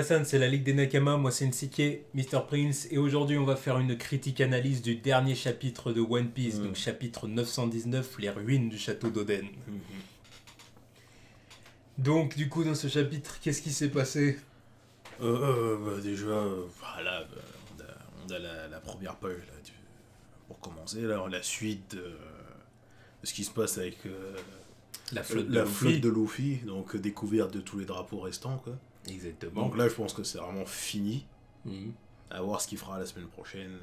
Hassan, c'est la Ligue des Nakama, moi c'est Nsike, Mr. Prince, et aujourd'hui on va faire une critique analyse du dernier chapitre de One Piece, donc chapitre 919, les ruines du château d'Oden. Donc du coup dans ce chapitre, qu'est-ce qui s'est passé? Déjà, voilà, on a la première page, là, pour commencer, là, la suite de ce qui se passe avec La flotte de Luffy, donc découverte de tous les drapeaux restants, quoi. Exactement. Donc là, je pense que c'est vraiment fini. Mhm. À voir ce qu'il fera la semaine prochaine.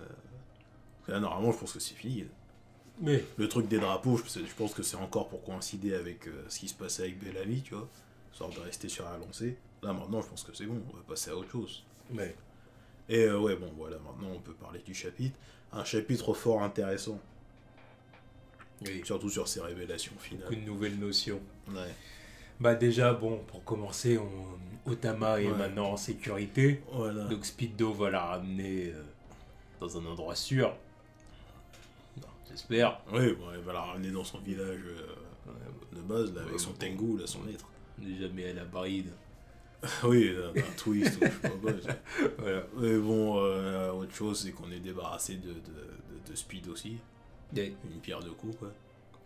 Là, normalement, je pense que c'est fini. Mais Le truc des drapeaux, je pense que c'est encore pour coïncider avec ce qui se passait avec Bellamy, tu vois. Sorte de rester sur la lancée. Là, maintenant, je pense que c'est bon, on va passer à autre chose. mais Et ouais, bon, voilà, maintenant, on peut parler du chapitre. Un chapitre fort intéressant. oui, Surtout sur ses révélations finales. beaucoup de nouvelles notions. Ouais. Bah déjà bon, pour commencer, Otama est Ouais. maintenant en sécurité, Voilà. donc Speedo va la ramener dans un endroit sûr. Non, j'espère. Oui, bon, elle va la ramener dans son village de base, là, avec son Tengu, là, son maître. On n'est jamais à la bride. Oui, un twist, ou je sais pas quoi. Voilà. Mais bon, autre chose, c'est qu'on est débarrassé de Speed aussi. Et Une pierre deux coups, quoi.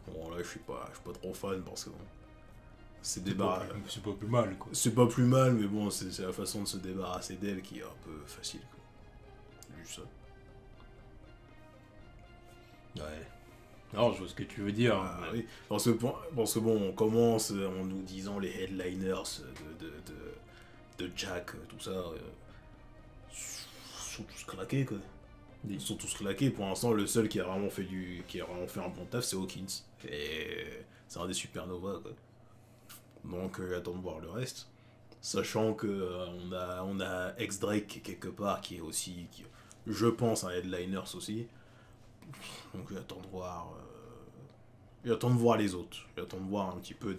Bon, là, je suis pas trop fan parce que bon, c'est c'est pas plus mal, quoi. C'est pas plus mal, mais bon, c'est la façon de se débarrasser d'elle qui est un peu facile, quoi. Juste ça. Ouais. Alors, je vois ce que tu veux dire. Ah, oui. Parce que bon, on commence en nous disant les headliners de Jack, tout ça, sont tous claqués, quoi. Ils sont tous claqués. Pour l'instant, le seul qui a vraiment fait un bon taf, c'est Hawkins. Et c'est un des supernovas, quoi. Donc, j'attends de voir le reste. Sachant que on a X-Drake quelque part qui est aussi, je pense, un headliners aussi. Donc, j'attends de voir. J'attends de voir les autres. J'attends de voir un petit peu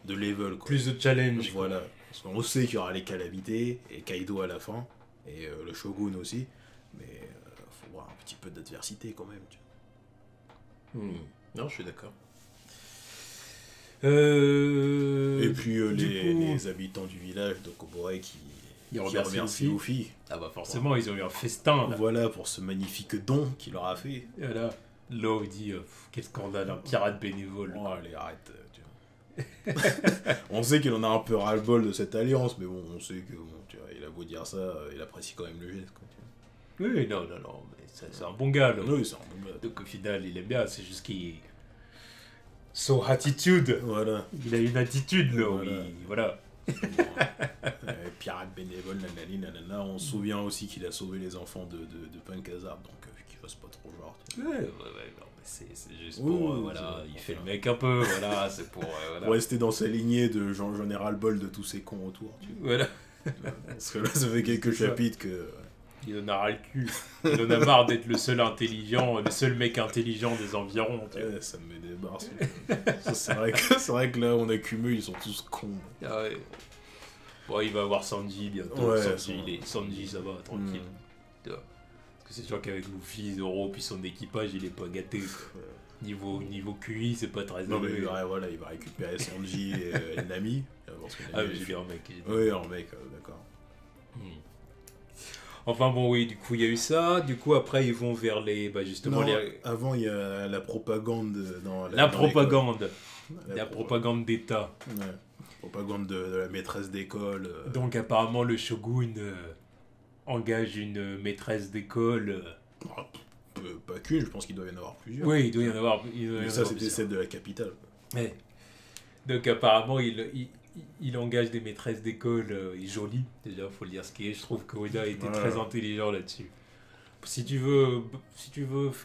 de level, quoi. Plus de challenge. Voilà. Parce qu'on sait qu'il y aura les calamités et Kaido à la fin. Et le Shogun aussi. Mais faut voir un petit peu d'adversité quand même. Tu vois. Non, je suis d'accord. Et puis du coup, les habitants du village de Koboe qui remercient Luffy. Ah bah forcément, ils ont eu un festin. Là. Voilà pour ce magnifique don qu'il leur a fait. Et là, Law dit quel scandale, un pirate bénévole. Oh, allez, arrête. Tu vois. On sait qu'il en a un peu ras-le-bol de cette alliance, mais bon, on sait que bon, tu vois, il a beau dire ça, il apprécie quand même le geste. Quoi, tu Oui, non, mais c'est un bon gars, là. vois. Oui, c'est un bon gars. Donc au final, il aime bien, c'est juste qu'il... Son attitude. Voilà. Il a une attitude, là, Voilà. voilà. Pirate bénévole, nanani, nanana. On se souvient aussi qu'il a sauvé les enfants de Punk Hazard, donc qu'il fasse pas trop genre. Tu vois. Ouais, non, mais c'est juste Oui, pour, oui, voilà, c'est il pour fait ça. le mec un peu, voilà, c'est pour, voilà. Pour rester dans sa lignée de j'en ai ras le bol de tous ces cons autour. Tu Voilà, vois. Parce que là, ça fait quelques C'est ça. chapitres que. il en a ras le cul. Il en a marre d'être le seul intelligent, le seul mec intelligent des environs, tu vois. Ouais, ça me met des barres. C'est vrai que là, on accumule, ils sont tous cons. Ah ouais. Bon, il va avoir Sanji bientôt. Ouais, Sanji, ça va, tranquille. Tu vois. Parce que c'est sûr qu'avec Luffy, Zoro, puis son équipage, il est pas gâté. Quoi. Niveau QI, c'est pas très Non, mais élevé. voilà, il va récupérer Sanji et Nami. Parce que Ah, Nami, mais j'ai dit un mec. Oui, un mec, d'accord. Enfin bon, oui, du coup, il y a eu ça. Du coup, après, ils vont vers les... Bah, justement, Non, les... avant, il y a la propagande dans La dans propagande. l'école. La propagande d'État. Ouais. Propagande de la maîtresse d'école. Donc, apparemment, le shogun engage une maîtresse d'école. Pas qu'une, je pense qu'il doit y en avoir plusieurs. Oui, il doit y en avoir. Mais ça, c'était celle de la capitale. Ouais. Donc apparemment, il engage des maîtresses d'école jolies, déjà, faut le dire ce qui est. Je trouve que Oda était très intelligent là-dessus. Si tu veux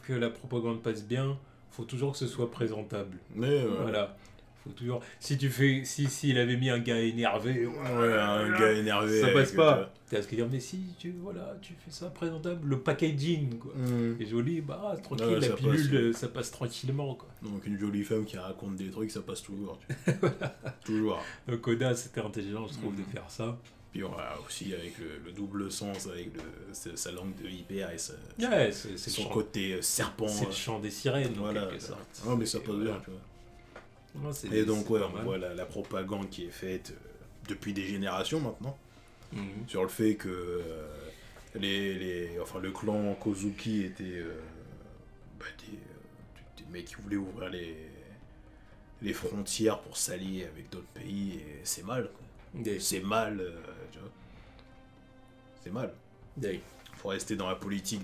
que la propagande passe bien, faut toujours que ce soit présentable. Mais Voilà. Faut toujours... S'il avait mis un gars énervé, un gars énervé. ça passe avec, pas. Tu vois ce que je veux dire, mais si tu fais ça présentable, le packaging, quoi. Mm. Et joli, bah tranquille, Ouais, la ça pilule, ça passe tranquillement, quoi. Donc une jolie femme qui raconte des trucs, ça passe toujours. Toujours. Donc Oda, c'était intelligent, je trouve, de faire ça. Puis on a aussi avec le double sens, avec sa langue de hyper et Ouais, c'est son le chant, côté serpent. c'est le chant des sirènes, en Voilà. quelque sorte. Non, mais ça Et passe voilà. bien, tu vois. Non, c'est- Et donc, c'est ouais, pas on mal. voit la propagande qui est faite depuis des générations maintenant. sur le fait que enfin, le clan Kozuki était des mecs qui voulaient ouvrir les frontières pour s'allier avec d'autres pays, et c'est mal, quoi. C'est mal, tu vois. C'est mal. Faut rester dans la politique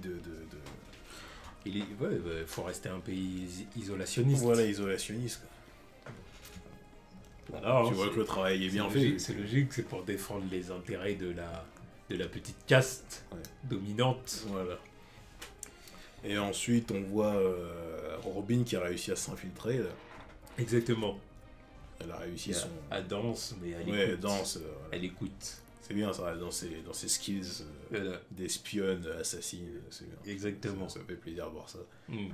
faut rester un pays isolationniste. Voilà, isolationniste, quoi. Voilà, tu vois que le travail est bien fait. C'est logique, c'est pour défendre les intérêts de la petite caste dominante. Voilà. Et ensuite, on voit Robin qui a réussi à s'infiltrer. Là. Exactement. Elle a réussi à danse, mais elle écoute. Danse. Elle écoute. C'est bien ça, dans ses skills d'espionne, assassine. C'est bien. Exactement. Ça fait plaisir de voir ça.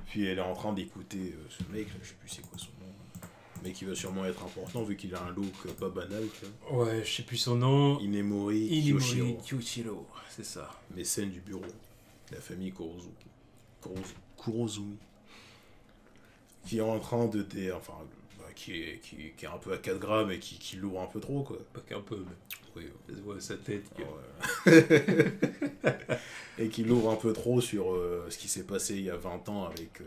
Puis elle est en train d'écouter ce mec, je sais plus c'est quoi son nom. Mais qui va sûrement être important vu qu'il a un look pas banal. Ouais, je sais plus son nom. Inemori Kyoshiro, c'est ça. Mécène du bureau. La famille Kurozumi. Qui est en train de... qui est un peu à 4 grammes et qui lourd un peu trop, quoi. Pas qu'un peu, mais... Oui. Ça se voit à sa tête. Ouais. Et qui lourd un peu trop sur ce qui s'est passé il y a 20 ans avec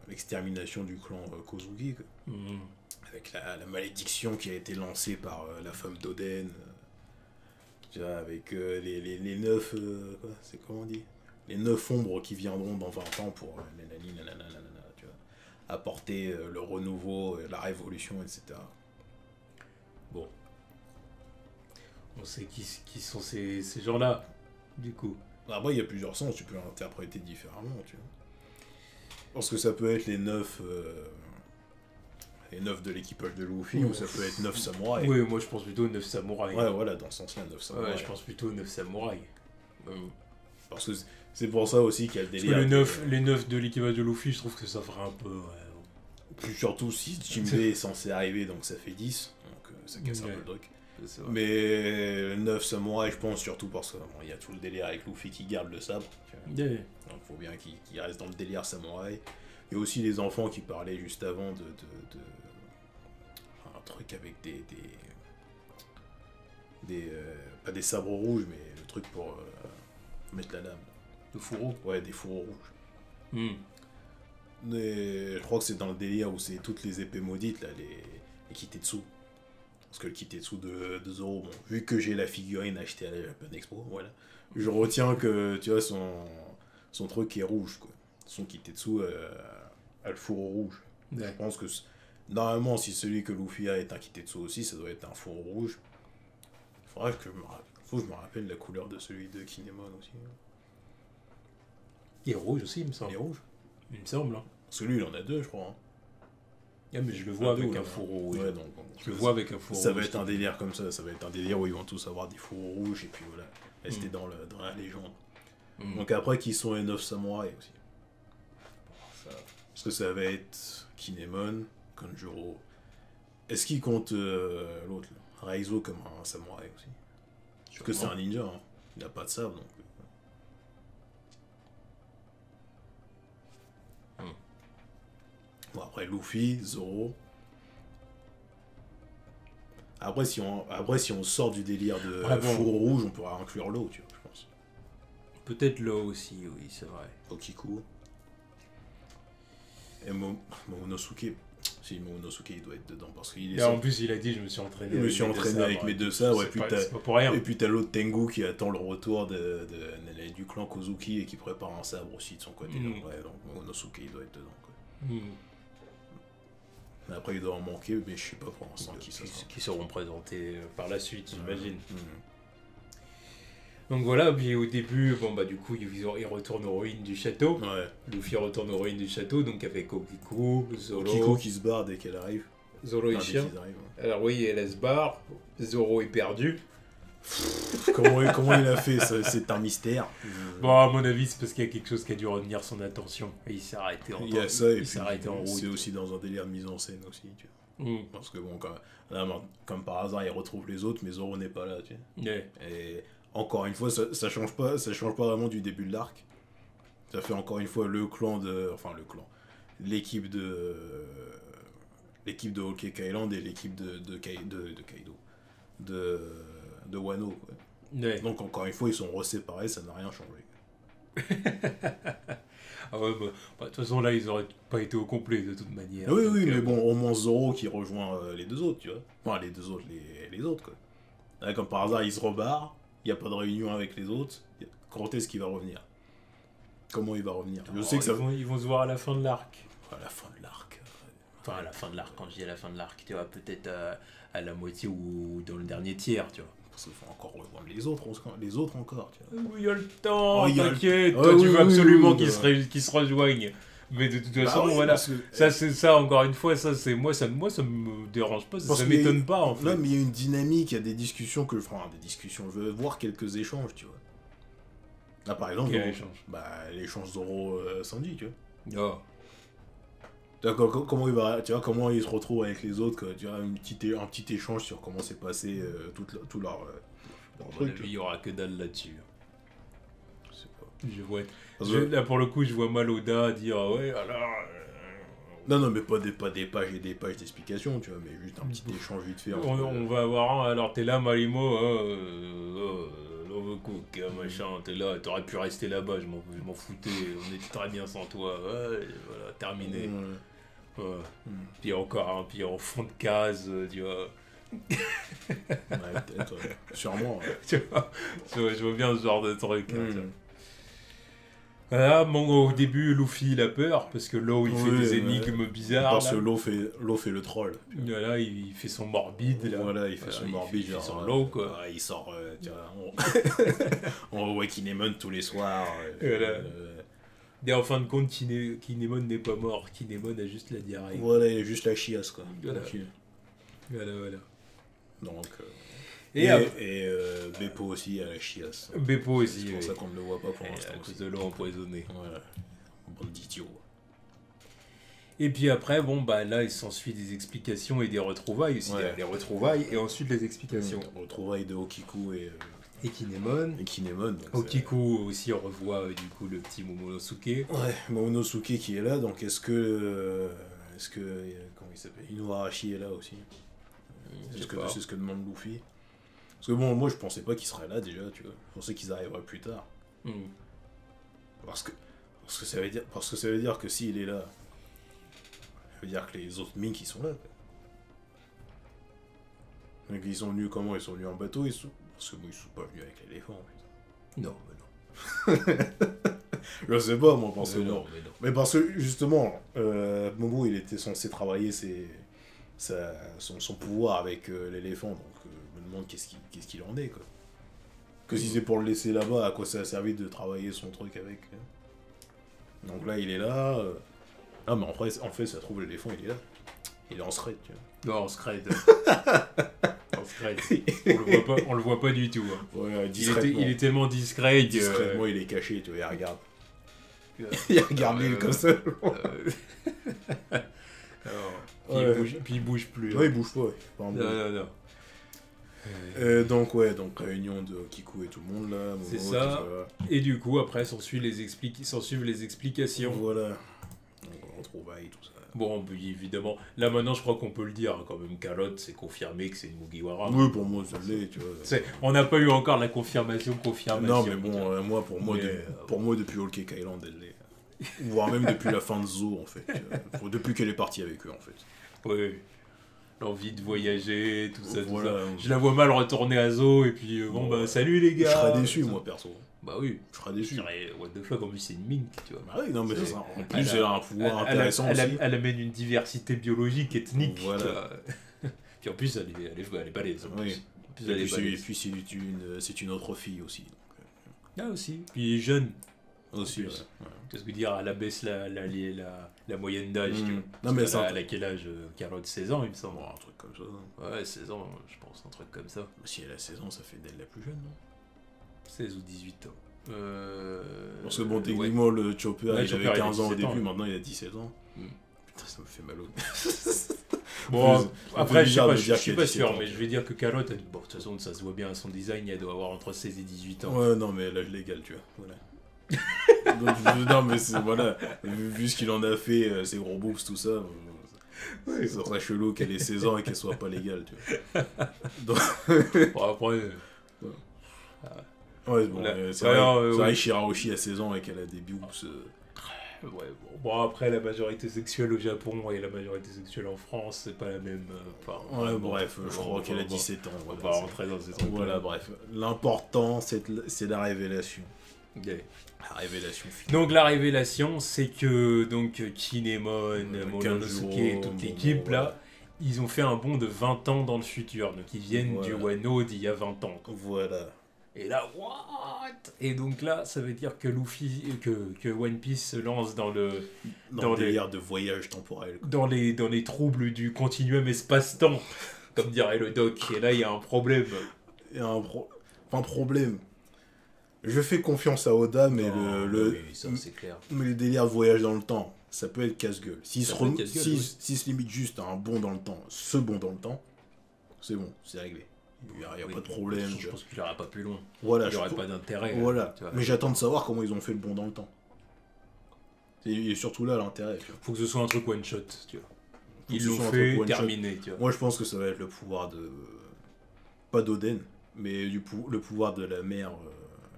l'extermination du clan Kozuki, quoi. Avec la malédiction qui a été lancée par la femme d'Oden, avec les 9 c'est comment on dit, les 9 ombres qui viendront dans 20 ans pour tu vois, apporter le renouveau, la révolution, etc. Bon, on sait qui sont ces gens-là, du coup. Après, il y a plusieurs sens, tu peux l'interpréter différemment, tu vois. Parce que ça peut être les 9 de l'équipage de Luffy, ou ça peut être 9 samouraïs. Oui, moi je pense plutôt 9 samouraïs. Ouais, voilà, dans ce sens-là, 9 samouraïs. Ouais, je pense plutôt 9 samouraïs. Parce que c'est pour ça aussi qu'il y a le délire. Parce que les 9 de l'équipage de Luffy, je trouve que ça ferait un peu... Plus surtout si Jinbei est censé arriver, donc ça fait 10, donc ça casse un peu le truc. Mais 9 samouraïs, je pense, surtout parce qu'il y a tout le délire avec Luffy qui garde le sabre. Donc il faut bien qu'il reste dans le délire samouraï. Et aussi les enfants qui parlaient juste avant un truc avec pas des sabres rouges, mais le truc pour mettre la lame. Le fourreau. Ouais, des fourreaux rouges. Mais je crois que c'est dans le délire où c'est toutes les épées maudites, là, les Kitetsu. Parce que le Kitetsu de Zoro, bon, vu que j'ai la figurine achetée à la Japan Expo, voilà, je retiens que, tu vois, son truc est rouge, quoi. Son Kitetsu a le fourreau rouge. Je pense que, normalement, si celui que Luffy a est un Kitetsu aussi, ça doit être un fourreau rouge. Faut que je me rappelle la couleur de celui de Kinemon aussi. Il est rouge aussi, il me semble. Il est rouge. Il me semble. Hein. Celui, il en a 2, je crois. Hein. Ah, mais je le vois avec un fourreau rouge. Ouais, donc, je le vois avec un fourreau rouge. Ça va être un délire comme ça. Ça va être un délire où ils vont tous avoir des fourreaux rouges et puis voilà, rester dans la légende. Donc après, qui sont les 9 samouraïs aussi. Parce que ça va être Kinemon, Kanjuro. Est-ce qu'il compte l'autre, Raizo, comme un samouraï aussi? Parce que c'est un ninja, hein. Il n'a pas de sabre, donc... Bon, après Luffy, Zoro. Après si on sort du délire de fourreau rouge, on pourra inclure l'eau, tu vois, je pense. Peut-être l'eau aussi, oui, c'est vrai. Okiku. Et Momonosuke. Si, Momonosuke, il doit être dedans, parce qu'il est... En plus, il a dit, je me suis entraîné avec mes deux sabres, c'est pas pour rien. Et puis t'as l'autre Tengu qui attend le retour du clan Kozuki et qui prépare un sabre aussi de son côté. Donc, ouais, donc Momonosuke, il doit être dedans, quoi. Après, il doit en manquer, mais je sais pas pour l'instant qui seront présentés par la suite, j'imagine. Donc voilà, puis au début, du coup, ils retournent aux ruines du château. Ouais. Luffy retourne aux ruines du château, donc avec Okiku, Zoro... Okiku qui se barre dès qu'elle arrive. Zoro et chien. Alors oui, elle se barre, Zoro est perdu. comment il a fait ça? C'est un mystère. Bon, à mon avis, c'est parce qu'il y a quelque chose qui a dû retenir son attention. Et il s'est arrêté en Il y a ça, et puis en route. c'est aussi dans un délire de mise en scène aussi, tu vois. Parce que bon, comme par hasard, il retrouve les autres, mais Zoro n'est pas là, tu vois. Et encore une fois, ça change pas vraiment du début de l'arc. Ça fait encore une fois l'équipe de Whole Cake Island et l'équipe de Kaido. de Wano, quoi. Ouais. Donc encore une fois, ils sont reséparés, ça n'a rien changé. Ah ouais, bah, de toute façon, là, ils auraient pas été au complet, de toute manière. Oui, Donc, oui, mais bon, au moins Zoro qui rejoint les deux autres, tu vois. Enfin, les deux autres, les autres, quoi. Là, comme par hasard, il se rebarre, il n'y a pas de réunion avec les autres. Quand est-ce qu'il va revenir? Comment il va revenir? Je sais que ça... ils vont se voir à la fin de l'arc. À la fin de l'arc. Enfin, à la fin de l'arc, quand je dis à la fin de l'arc, tu vois, peut-être à la moitié ou dans le dernier tiers, tu vois. Parce qu'il faut encore rejoindre les autres encore, tu vois. Oui, il y a le temps, Oh, il y a le- t'inquiète, Ah toi, oui, tu veux oui, absolument oui, qu'ils se rejoignent. Mais de toute façon, oui, voilà, parce que- ça, c'est ça, encore une fois, ça, c'est moi, ça me dérange pas, Parce ça qu'il y a- m'étonne pas, en fait. Là, mais il y a une dynamique, il y a des discussions que... Enfin, des discussions, je veux voir quelques échanges, tu vois. Là, par exemple, Quel échange? bah, l'échange Zoro-Sandy, tu vois. Oh. Tu vois, comment il va, tu vois, comment il se retrouve avec les autres, quoi, tu vois, un petit échange sur comment s'est passé tout leur À mon avis, il y aura que dalle là-dessus. Je sais pas. Je vois... Parce que- Là, pour le coup, je vois mal Oda dire ouais, alors. Non, mais pas des pages et des pages d'explications, tu vois, mais juste un petit échange vite fait. On va avoir un. Alors, t'es là, Marimo, Overcook, machin, t'es là, t'aurais pu rester là-bas, je m'en foutais, on était très bien sans toi, ouais, voilà, terminé. Ouais. Puis encore, puis en fond de case, tu vois. Ouais, peut-être, sûrement. Ouais. Tu vois, je vois bien ce genre de truc. Hein, tu vois. Voilà, bon, au début, Luffy, il a peur, parce que Law, il fait des énigmes bizarres. Parce là. que Law fait le troll. Voilà, il fait son morbide, là. Voilà, il fait son morbide, il fait son genre, Law, quoi. Il sort, tu vois, on voit Kinemon tous les soirs. Voilà. Et en fin de compte, Kinemon n'est pas mort, Kinemon a juste la diarrhée. Voilà, il y a juste la chiasse, quoi. Voilà. Donc, Voilà. Donc... Et Beppo aussi à la chiasse. Beppo aussi. C'est pour ça qu'on ne le voit pas pour l'instant. À cause de l'eau empoisonnée. Voilà. Bande d'idiots. Et puis après, bon, bah là, il s'ensuit des explications et des retrouvailles aussi. Ouais. Les retrouvailles et ensuite les explications. Retrouvailles de Okiku Et Kinemon. Donc Okiku aussi, on revoit du coup le petit Momonosuke. Ouais, Momonosuke qui est là, donc est-ce que comment il s'appelle, Inuarashi est là aussi? C'est ce que demande Luffy. Parce que bon, moi je pensais pas qu'il serait là déjà, tu vois. Je pensais qu'ils arriveraient plus tard. Parce que ça veut dire que s'il est là, ça veut dire que les autres Mink ils sont là. Quoi. Donc ils sont venus comment? Ils sont venus en bateau, parce que moi ils sont pas venus avec l'éléphant. Non, mais non. Je sais pas, moi, parce que non. Mais parce que justement, Momo il était censé travailler son pouvoir avec l'éléphant, donc je me demande qu'est-ce qu'il en est, quoi. Que si c'est pour le laisser là-bas, à quoi ça a servi de travailler son truc avec. Donc là, il est là. Ah, mais en fait, ça trouve l'éléphant, il est là. Il est en scred, tu vois. Non, en scred. En scred. On le voit pas du tout. Hein. Ouais, il est tellement discret que... Discrètement, il est caché, tu vois, il regarde. Il regarde lui comme ça. Puis il bouge plus. Ouais, il bouge pas, ouais. Non. Donc réunion de Kiku et tout le monde là. C'est ça. Et du coup, après, s'ensuivent les explications. Voilà. Donc retrouvailles, tout ça. Bon, évidemment, là maintenant, je crois qu'on peut le dire, hein, quand même, Carotte, c'est confirmé que c'est une Mugiwara. Oui, pour moi, ça l'est, tu vois. On n'a pas eu encore la confirmation. Non, mais bon, pour moi, depuis Whole Cake Island, elle l'est. Voire même depuis la fin de Zo, en fait. Depuis qu'elle est partie avec eux, en fait. Oui. L'envie de voyager, tout ça, voilà. tout ça. Je la vois mal retourner à Zo, et puis, salut les gars. Je serais déçu, moi, perso. Bah oui. Je serais déçu. Je dirais, what the fuck, en plus, c'est une mink, tu vois. Bah oui, non, mais ça, en plus, elle a un pouvoir intéressant aussi. Elle amène une diversité biologique, ethnique. Voilà. Puis en plus, elle est balèze. Oui. Et puis, c'est une autre fille aussi. Ah, aussi. Puis jeune. Aussi, ouais. Qu'est-ce que dire, elle abaisse la moyenne d'âge, tu vois. Non, mais elle a quel âge? Carotte, 16 ans, il me semble. Bon, un truc comme ça. Ouais, 16 ans, je pense, un truc comme ça. Si elle a 16 ans, ça fait d'elle la plus jeune, non? 16 ou 18 ans. Parce que bon, techniquement, le Chopper, il avait 15 ans au début, ans, maintenant il a 17 ans. Putain, ça me fait mal au... Bon, après, je suis pas sûr, ans, mais je vais dire que Carotte, bon, de toute façon, ça se voit bien à son design, elle doit avoir entre 16 et 18 ans. Ouais, non, mais l'âge légal, tu vois, voilà. Donc, non, mais c'est, voilà, vu ce qu'il en a fait, ses gros boobs, tout ça... Ça serait chelou qu'elle ait 16 ans et qu'elle soit pas légale, tu vois. Donc... Bon, après... Ouais, bon, c'est vrai que Shirahoshi a 16 ans et qu'elle a des boobs. Ouais, bon, après, la majorité sexuelle au Japon et la majorité sexuelle en France, c'est pas la même. Ouais, bref, je crois qu'elle a 17 ans. On va rentrer dans ces trucs. Voilà, bref. L'important, c'est la révélation. Okay. La révélation finale. Donc, la révélation, c'est que donc Kinemon, Momonosuke et toute l'équipe, là, ils ont fait un bond de 20 ans dans le futur. Donc, ils viennent du Wano d'il y a 20 ans. Quoi. Voilà. Et là, what? Et donc là, ça veut dire que Luffy, que One Piece se lance dans le délire de voyage temporel. Quoi. Dans les troubles du continuum espace-temps, comme dirait le doc. Et là, il y a un problème. Il y a un problème. Je fais confiance à Oda, mais oui, ça, c'est clair. Mais le délire de voyage dans le temps, ça peut être casse-gueule. S'il se limite juste à un bond dans le temps, ce bond dans le temps, c'est bon, c'est réglé. Il n'y a pas de problème. Je pense qu'il n'aura pas plus loin. Voilà, il n'y aurait pas d'intérêt. Voilà. Mais j'attends de savoir comment ils ont fait le bond dans le temps. Et surtout là, l'intérêt. Il faut que ce soit un truc one-shot, tu vois. Ils l'ont fait, terminé, tu vois. Moi, je pense que ça va être le pouvoir de... Pas d'Oden, mais le pouvoir de la mère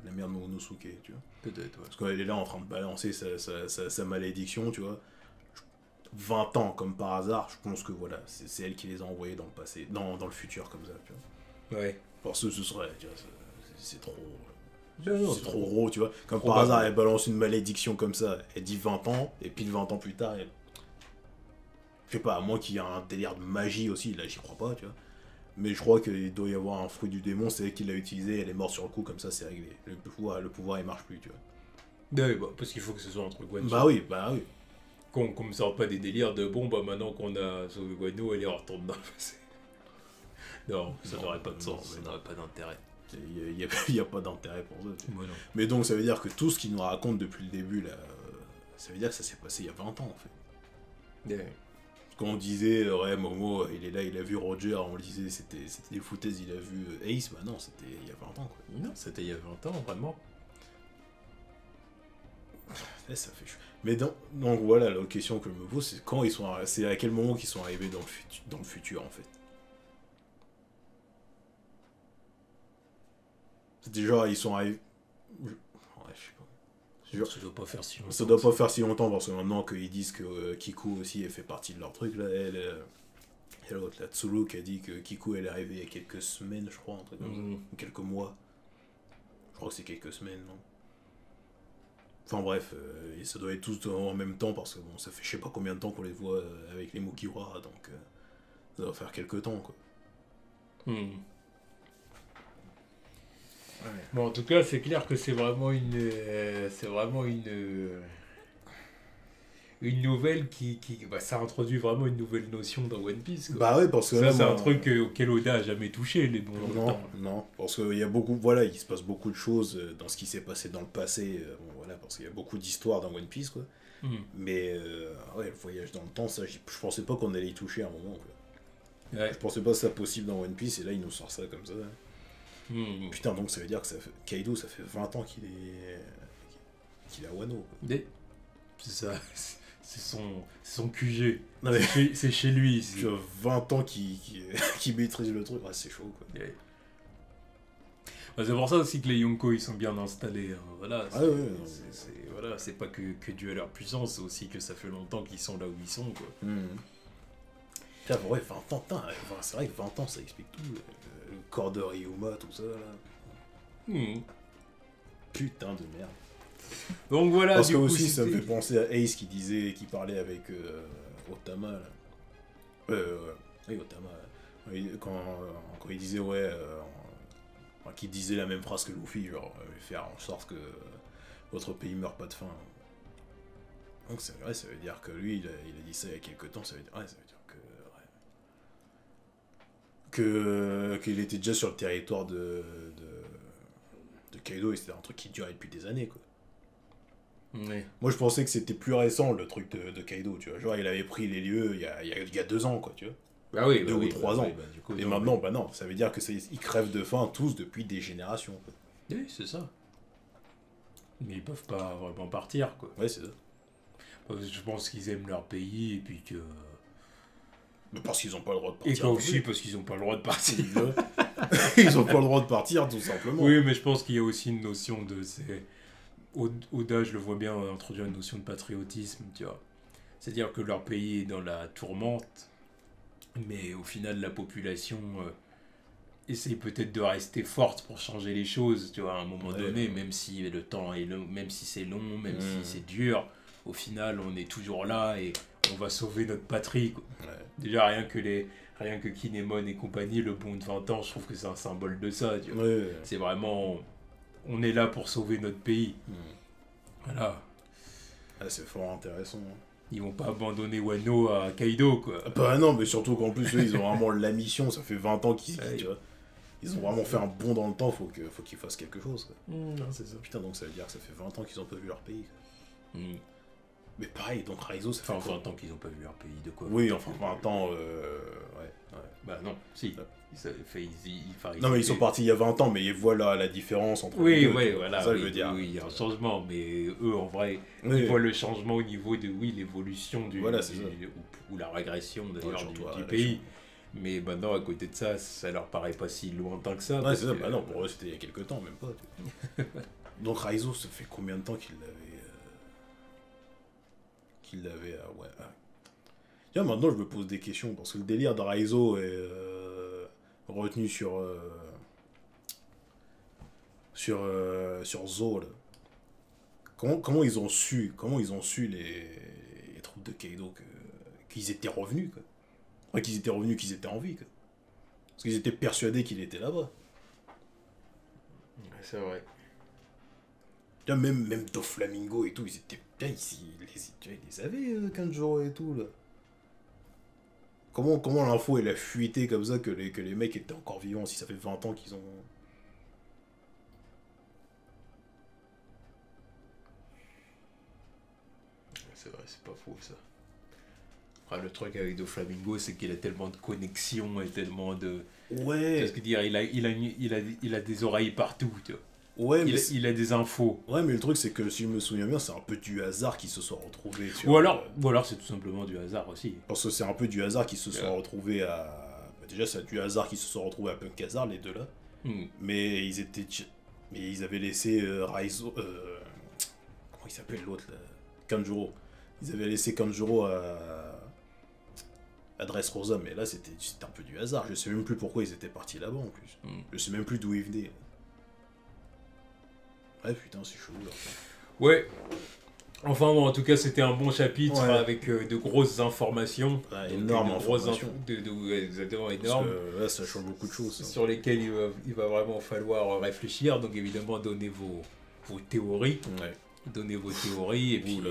de Momonosuke, tu vois. Peut-être, ouais. Parce qu'elle est là en train de balancer sa malédiction, tu vois. 20 ans, comme par hasard, je pense que voilà, c'est elle qui les a envoyés dans le passé, dans le futur, comme ça, tu vois. Ouais. Parce que ce serait, tu vois, c'est trop... Non, c'est trop gros, tu vois. Comme par hasard, elle balance une malédiction comme ça, elle dit 20 ans, et puis 20 ans plus tard, elle... Je sais pas, à moins qu'il y ait un délire de magie aussi, là j'y crois pas, tu vois. Mais je crois qu'il doit y avoir un fruit du démon, c'est elle qui l'a utilisé, elle est morte sur le coup, comme ça c'est réglé. Le pouvoir il marche plus, tu vois. Ouais, bah, parce qu'il faut que ce soit un truc one-shot. Bah oui. Qu'on me sorte pas des délires de bon, bah maintenant qu'on a sauvé Wano, elle est retourne dans le passé. Non, ça n'aurait pas de sens, ça n'aurait pas d'intérêt. Il n'y a pas d'intérêt pour ça. Ouais, mais donc ça veut dire que tout ce qu'il nous raconte depuis le début, là, ça veut dire que ça s'est passé il y a 20 ans en fait. Yeah. Quand on disait, ouais, Momo, il est là, il a vu Roger, on le disait, c'était des foutaises, il a vu Ace, bah non, c'était il y a 20 ans quoi. Non, c'était il y a 20 ans, vraiment. Ça fait chaud. Mais donc voilà, la question que je me pose, c'est quand ils sont c'est à quel moment qu'ils sont arrivés dans le futur en fait. C'était genre, ils sont arrivés... Ouais, je sais pas. Ça doit pas faire si longtemps. Ça doit pas faire si longtemps, parce que maintenant qu'ils disent que Kiku aussi elle fait partie de leur truc, là, elle et l'autre, la Tsuru, qui a dit que Kiku elle est arrivée il y a quelques semaines, je crois, un truc comme ça, ou quelques mois. Je crois que c'est quelques semaines, non? Enfin bref, et ça doit être tous en même temps, parce que bon, ça fait je sais pas combien de temps qu'on les voit avec les Mugiwara, donc ça doit faire quelques temps, quoi. Ouais. Bon, en tout cas, c'est clair que c'est vraiment une nouvelle qui bah, ça introduit vraiment une nouvelle notion dans One Piece. Quoi. Bah ouais, parce que ça, c'est un truc auquel Oda a jamais touché, les bons temps. Non, parce qu'il y a beaucoup, voilà, il se passe beaucoup de choses dans ce qui s'est passé dans le passé, bon, voilà, parce qu'il y a beaucoup d'histoires dans One Piece, quoi. Mais ouais, le voyage dans le temps, ça, je pensais pas qu'on allait y toucher à un moment, quoi. Ouais. Je pensais pas que ça possible dans One Piece, et là, il nous sort ça comme ça. Putain, donc ça veut dire que Kaido, ça fait 20 ans qu'il est à Wano. C'est ça, c'est son QG. Non, mais... c'est chez lui ici. Tu as 20 ans qui maîtrise le truc, ouais, c'est chaud quoi. Ouais. Bah, c'est pour ça aussi que les Yonko ils sont bien installés. Hein. Voilà, voilà, c'est pas que dû à leur puissance, c'est aussi que ça fait longtemps qu'ils sont là où ils sont. Quoi. Putain, ouais, 20 ans, c'est vrai que 20 ans ça explique tout. Le corps de Ryuma, tout ça là. Putain de merde. Donc voilà. Parce que aussi ça me fait penser à Ace qui parlait avec Otama là. Oui, Otama. Quand il disait qu'il disait la même phrase que Luffy, genre faire en sorte que votre pays meurt pas de faim. Donc c'est vrai, ça veut dire que lui il a dit ça il y a quelques temps, ça veut dire qu'il était déjà sur le territoire de Kaido et c'était un truc qui durait depuis des années quoi. Oui. Moi je pensais que c'était plus récent le truc de Kaido, tu vois, genre il avait pris les lieux il y a 2 ans quoi, tu vois. Bah oui, 2 ou 3 ans. Du coup, et maintenant, bah non, ça veut dire que ils crèvent de faim tous depuis des générations quoi. Oui, c'est ça. Mais ils peuvent pas vraiment partir quoi. Ouais, c'est ça. Je pense qu'ils aiment leur pays et puis que Mais parce qu'ils ont pas le droit de Et partir. quoi aussi, parce qu'ils ont pas le droit de partir. Ils ont pas le droit de partir, tout simplement. Oui, mais je pense qu'il y a aussi une notion de... Oda, je le vois bien introduire une notion de patriotisme, tu vois. C'est-à-dire que leur pays est dans la tourmente, mais au final, la population essaye peut-être de rester forte pour changer les choses, tu vois, à un moment donné, même si le temps est long, même si c'est long, même si c'est dur, au final, on est toujours là et on va sauver notre patrie, quoi. Déjà, rien que Kinemon et compagnie, le bond de 20 ans, je trouve que c'est un symbole de ça, tu vois. C'est vraiment... On est là pour sauver notre pays. Voilà. C'est fort intéressant. Ils vont pas abandonner Wano à Kaido, quoi. Bah non, mais surtout qu'en plus, eux, ils ont vraiment la mission. Ça fait 20 ans qu'ils... tu vois. Ils ont vraiment fait un bond dans le temps. Faut qu'ils fassent quelque chose, quoi. C'est ça. Putain, donc ça veut dire que ça fait 20 ans qu'ils ont pas vu leur pays, quoi. Mais pareil, donc Raizo, ça fait... Enfin, 20 ans qu'ils ont pas vu leur pays, de quoi. Oui, enfin, 20 ans, Bah non, si. Non, mais ils sont partis il y a 20 ans, mais voilà la différence entre les deux. Oui, voilà. Ça, je veux dire. Oui, il y a un changement, mais eux, en vrai, ils voient le changement au niveau de, l'évolution ou la régression, d'ailleurs, du pays. Mais maintenant, à côté de ça, ça leur paraît pas si lointain que ça. Ouais, c'est ça. Bah non, pour eux, c'était il y a quelques temps, même pas. Donc Raizo, ça fait combien de temps qu'il l'avait... Tiens, maintenant, je me pose des questions, parce que le délire de Raizo est retenu sur Zo, là. Comment ils ont su les troupes de Kaido qu'ils étaient revenus, quoi. Enfin, qu'ils étaient revenus, qu'ils étaient en vie, quoi. Parce qu'ils étaient persuadés qu'il était là-bas. C'est vrai. Même Doflamingo et tout, ils étaient... Ils les avaient, Kanjuro et tout, là. Comment l'info, elle a fuité comme ça que les mecs étaient encore vivants si ça fait 20 ans qu'ils ont... C'est vrai, c'est pas faux, ça. Après, le truc avec Doflamingo, c'est qu'il a tellement de connexions et tellement de... Ouais. Qu'est-ce que dire, il a des oreilles partout, tu vois. Ouais, il a des infos. Ouais, mais le truc, c'est que si je me souviens bien, c'est un peu du hasard qu'ils se sont retrouvés. Ou alors c'est tout simplement du hasard aussi. Parce que c'est un peu du hasard qu'ils se sont retrouvés à... Déjà, c'est du hasard qu'ils se sont retrouvés à Punk Hazard, les deux là. Mais ils avaient laissé Raizo... Comment il s'appelle l'autre, là? Kanjuro. Ils avaient laissé Kanjuro à Dressrosa, mais là, c'était un peu du hasard. Je sais même plus pourquoi ils étaient partis là-bas, en plus. Je sais même plus d'où ils venaient. Ouais, putain, c'est chaud, là. Ouais. Enfin, bon, en tout cas, c'était un bon chapitre avec de grosses informations. Énormes informations. Exactement, énormes. Parce que là, ça change beaucoup de choses. Ça. Sur lesquelles il va vraiment falloir réfléchir. Donc, évidemment, donnez vos théories. Ouais. Donnez vos théories. Et puis,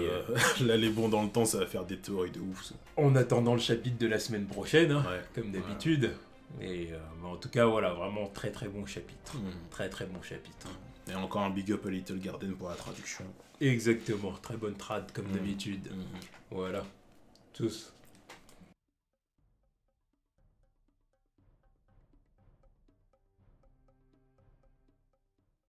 là, les bons dans le temps, ça va faire des théories de ouf, ça. En attendant le chapitre de la semaine prochaine, comme d'habitude. Mais en tout cas, voilà, vraiment très très bon chapitre. Très très bon chapitre. Et encore un big up à Little Garden pour la traduction. Exactement, très bonne trad comme d'habitude. Voilà, tous.